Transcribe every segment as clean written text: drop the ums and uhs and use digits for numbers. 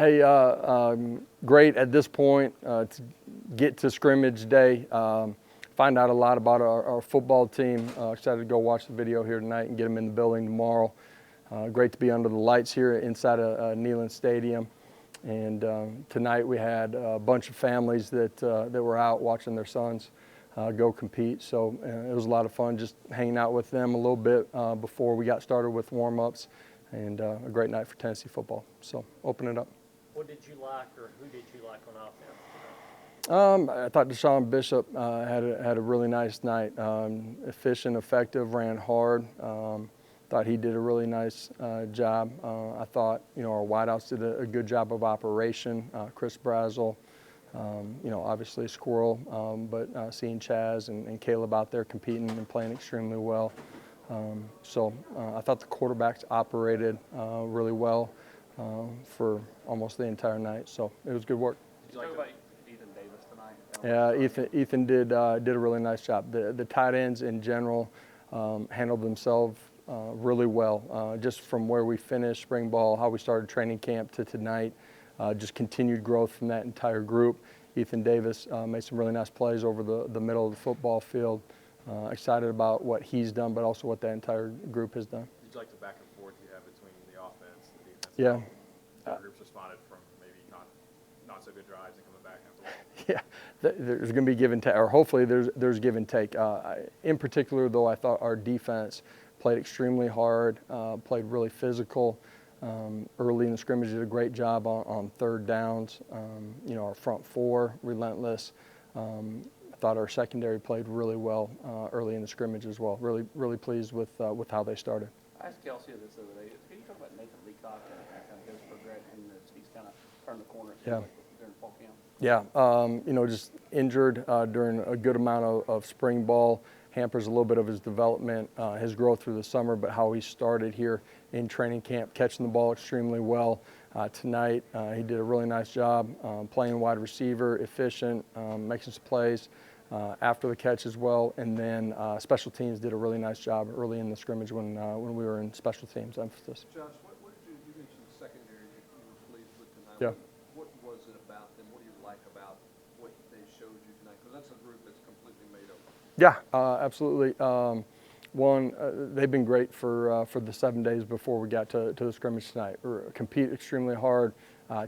Hey, great at this point to get to scrimmage day, find out a lot about our football team. Excited to go watch the video here tonight and get them in the building tomorrow. Great to be under the lights here inside of Neyland Stadium. And tonight we had a bunch of families that were out watching their sons go compete. So it was a lot of fun just hanging out with them a little bit before we got started with warm-ups, and a great night for Tennessee football. So open it up. What did you like, or who did you like on offense? I thought Deshaun Bishop had a really nice night. Efficient, effective, ran hard. Thought he did a really nice job. I thought, our wideouts did a good job of operation. Chris Brazel, obviously Squirrel, but seeing Chaz and Caleb out there competing and playing extremely well. So I thought the quarterbacks operated really well for almost the entire night. So it was good work. Did you talk about Ethan Davis tonight? Yeah, Ethan did a really nice job. The tight ends in general handled themselves really well. Just from where we finished spring ball, how we started training camp to tonight, just continued growth from that entire group. Ethan Davis made some really nice plays over the middle of the football field. Excited about what he's done, but also what that entire group has done. Did you like the back and forth you have between the offense and the defense? Yeah. How groups responded from maybe not so good drives and coming back afterwards? Yeah, there's going to be give and take, or hopefully there's give and take. In particular, though, I thought our defense played extremely hard, played really physical. Early in the scrimmage, did a great job on third downs. Our front four, relentless. I thought our secondary played really well early in the scrimmage as well. Really pleased with how they started. I asked Kelsey this the other day. Can you talk about Nathan Leacock and kind of his progression as he's kind of turned the corner during fall camp? Yeah, just injured during a good amount of spring ball. Hampers a little bit of his development, his growth through the summer, but how he started here in training camp, catching the ball extremely well. Tonight, he did a really nice job playing wide receiver, efficient, making some plays after the catch as well. And then special teams did a really nice job early in the scrimmage when we were in special teams emphasis. Josh, what did you mentioned the secondary you were pleased with tonight? Yeah. What was it about them? What do you like about what they showed you tonight? Because that's a group that's completely made up. Yeah, absolutely. They've been great for the 7 days before we got to the scrimmage tonight. Compete extremely hard,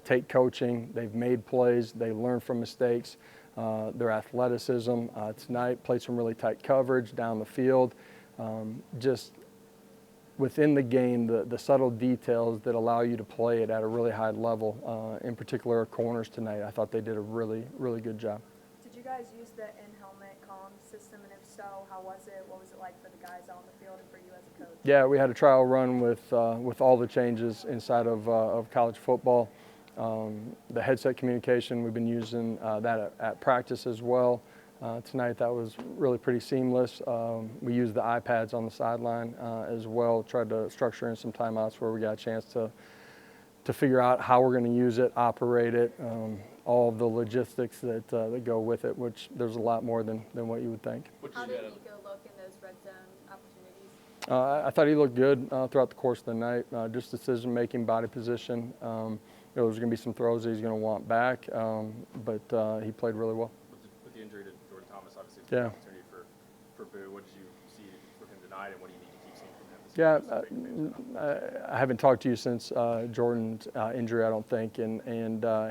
take coaching. They've made plays. They learn from mistakes. Their athleticism tonight played some really tight coverage down the field. Just within the game, the subtle details that allow you to play it at a really high level. In particular, our corners tonight, I thought they did a really good job. Did you guys use the in-helmet comm system, and if so, how was it? What was it like for the guys on the field and for you as a coach? Yeah, we had a trial run with all the changes inside of college football. The headset communication, we've been using that at practice as well. Tonight that was really pretty seamless. We used the iPads on the sideline as well, tried to structure in some timeouts where we got a chance to figure out how we're going to use it, operate it, all of the logistics that go with it, which there's a lot more than what you would think. How did Nico look in those red zone opportunities? I thought he looked good throughout the course of the night, just decision-making, body position. There's going to be some throws that he's going to want back, but he played really well. With the injury to Jordan Thomas, obviously, it's Yeah. an opportunity for Boo. What did you see from him tonight, and what do you need to keep seeing from him? I haven't talked to you since Jordan's injury, I don't think, and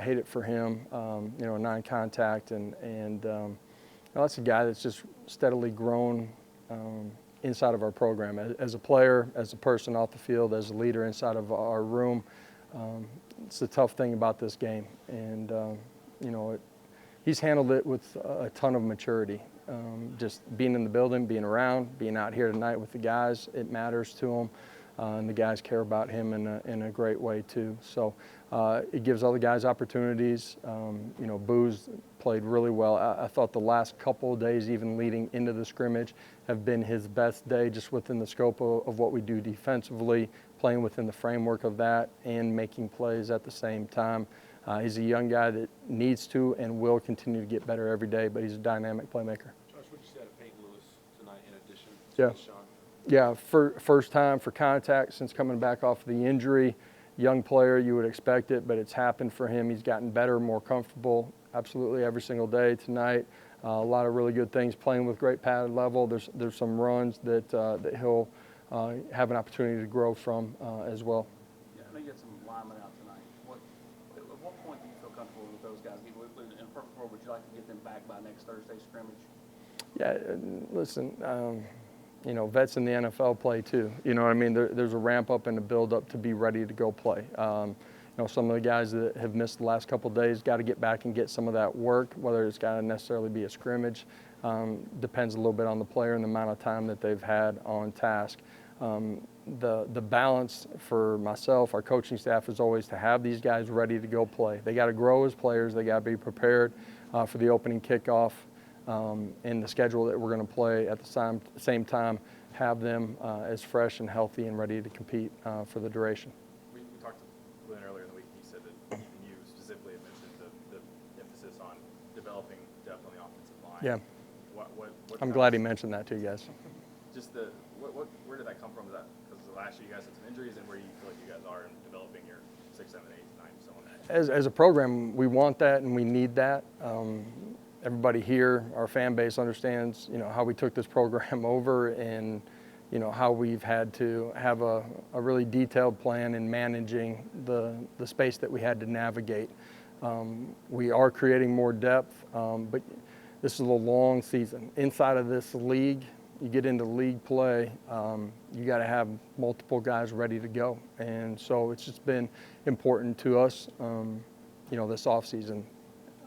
hate it for him. Non-contact, and that's a guy that's just steadily grown inside of our program as a player, as a person off the field, as a leader inside of our room. It's the tough thing about this game, and he's handled it with a ton of maturity. Just being in the building, being around, being out here tonight with the guys, it matters to him, and the guys care about him in a great way too. So it gives other guys opportunities. Boo's played really well. I thought the last couple of days, even leading into the scrimmage, have been his best day, just within the scope of what we do defensively, playing within the framework of that and making plays at the same time. He's a young guy that needs to and will continue to get better every day, but he's a dynamic playmaker. Josh, what did you say out of Peyton Lewis tonight in addition to Yeah. Sean? Yeah, first time for contact since coming back off the injury. young player, you would expect it, but it's happened for him. He's gotten better, more comfortable, absolutely every single day tonight. A lot of really good things, playing with great pad level. There's some runs that he'll have an opportunity to grow from as well. Yeah, I know you had some linemen out tonight. At what point do you feel comfortable with those guys? In a perfect world, would you like to get them back by next Thursday's scrimmage? Yeah, listen, you know, vets in the NFL play too. You know what I mean? There's a ramp up and a build up to be ready to go play. You know, some of the guys that have missed the last couple of days got to get back and get some of that work, whether it's got to necessarily be a scrimmage. Depends a little bit on the player and the amount of time that they've had on task. The balance for myself, our coaching staff, is always to have these guys ready to go play. They got to grow as players. They got to be prepared for the opening kickoff and the schedule that we're going to play at the same time. Have them as fresh and healthy and ready to compete for the duration. We talked to Glenn earlier in the week. He said that you specifically had mentioned the emphasis on developing depth on the offensive line. Yeah. What I'm glad he mentioned that to you guys. Just where did that come from? Is that because last year you guys had some injuries, and where do you feel like you guys are in developing your 6, 7, 8, 9, so on? As a program, we want that and we need that. Everybody here, our fan base, understands, you know, how we took this program over, and you know how we've had to have a really detailed plan in managing the space that we had to navigate. We are creating more depth, but this is a long season. Inside of this league, you get into league play, you got to have multiple guys ready to go, and so it's just been important to us, you know, this offseason.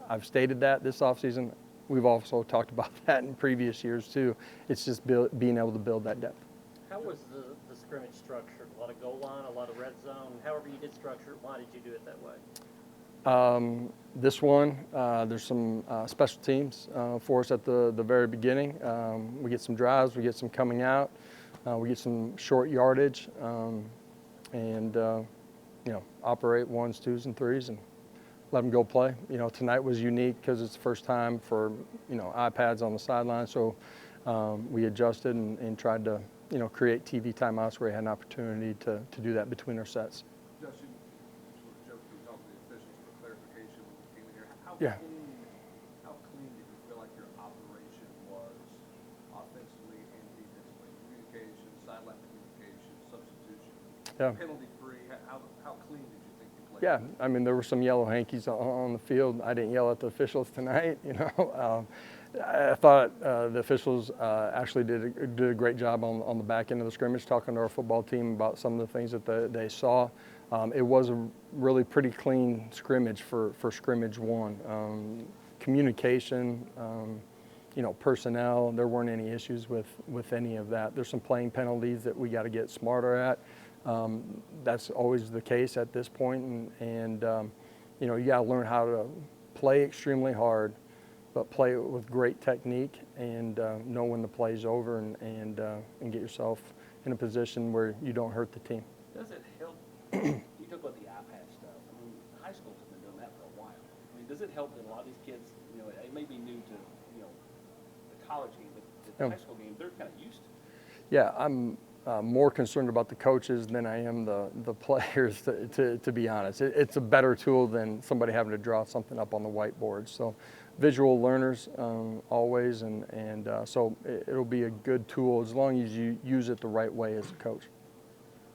I've stated that this offseason. We've also talked about that in previous years too. It's just being able to build that depth. How was the scrimmage structured? A lot of goal line, a lot of red zone. However you did structure it, why did you do it that way? This one, there's some special teams for us at the very beginning. We get some drives, we get some coming out, we get some short yardage, and you know, operate 1s, 2s, and 3s, and let them go play. You know, tonight was unique because it's the first time for, you know, iPads on the sideline, so we adjusted and tried to, you know, create TV timeouts where we had an opportunity to do that between our sets. Josh, you sort of joked to talk to the officials for clarification when you came in here. How clean did you feel like your operation was offensively and defensively? Communication, sideline communication, substitution, penalty free. How clean did you think you played? Yeah, I mean, there were some yellow hankies on the field. I didn't yell at the officials tonight, you know. I thought the officials actually did a great job on the back end of the scrimmage, talking to our football team about some of the things that they saw. It was a really pretty clean scrimmage for scrimmage one. Communication, you know, personnel, there weren't any issues with any of that. There's some playing penalties that we got to get smarter at. That's always the case at this point, and you know, you got to learn how to play extremely hard, but play it with great technique, and know when the play's over, and get yourself in a position where you don't hurt the team. Does it help? You talk about the iPad stuff. I mean, high schools have been doing that for a while. I mean, does it help that a lot of these kids, you know, it may be new to, you know, the college game, but the high school game, they're kind of used to it. Yeah, I'm more concerned about the coaches than I am the players, to be honest. It's a better tool than somebody having to draw something up on the whiteboard. So visual learners always, and so it'll be a good tool as long as you use it the right way as a coach.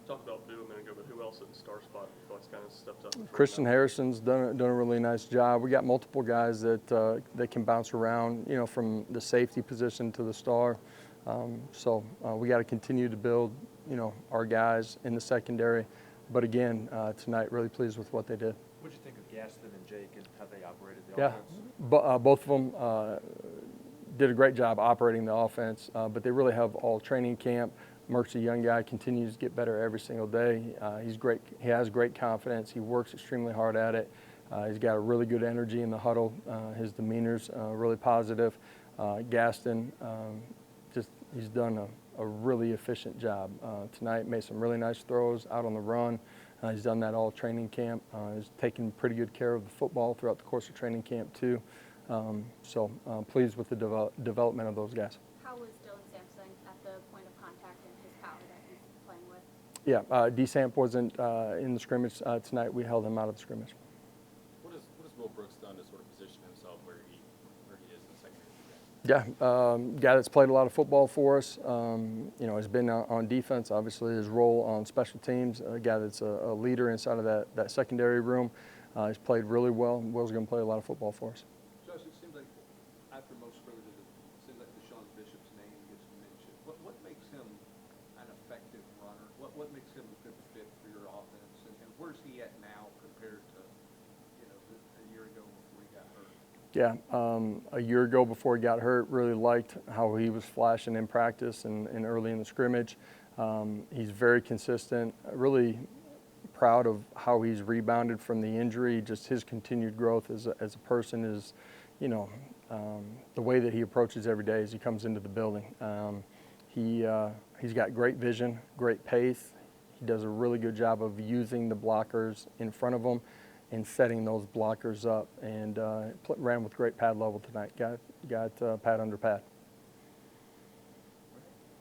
Talked about Boo a minute ago, but who else at the star spot you feel like kind of stepped up? Christian Harrison's done a really nice job. We got multiple guys that can bounce around, you know, from the safety position to the star. So we got to continue to build, you know, our guys in the secondary. But again, tonight, really pleased with what they did. What did you think of Gaston and Jake and how they operated the Yeah, offense? both of them did a great job operating the offense, but they really have all training camp. Merck's a young guy, continues to get better every single day. He's great. He has great confidence. He works extremely hard at it. He's got a really good energy in the huddle. His demeanor's really positive. Gaston, he's done a really efficient job tonight. Made some really nice throws out on the run. He's done that all training camp. He's taken pretty good care of the football throughout the course of training camp too. So pleased with the development of those guys. How was Dylan Sampson at the point of contact and his power that he's playing with? Yeah, DeSamp wasn't in the scrimmage tonight. We held him out of the scrimmage. What has Will Brooks done to sort of position himself where he is in the secondary today? Yeah, guy that's played a lot of football for us. You know, has been on defense. Obviously, his role on special teams. A guy that's a leader inside of that secondary room. He's played really well. Will's going to play a lot of football for us. Josh, it seems like after most scrimmages, it seems like Deshaun Bishop's name gets mentioned. What makes him an effective runner? What makes him a good fit for your offense? And where's he at now compared to, you know, a year ago before he got hurt? Yeah, a year ago before he got hurt, really liked how he was flashing in practice and early in the scrimmage. He's very consistent, really proud of how he's rebounded from the injury. Just his continued growth as a person is, you know, the way that he approaches every day as he comes into the building. He's got great vision, great pace. He does a really good job of using the blockers in front of him and setting those blockers up, and ran with great pad level tonight. Got pad under pad.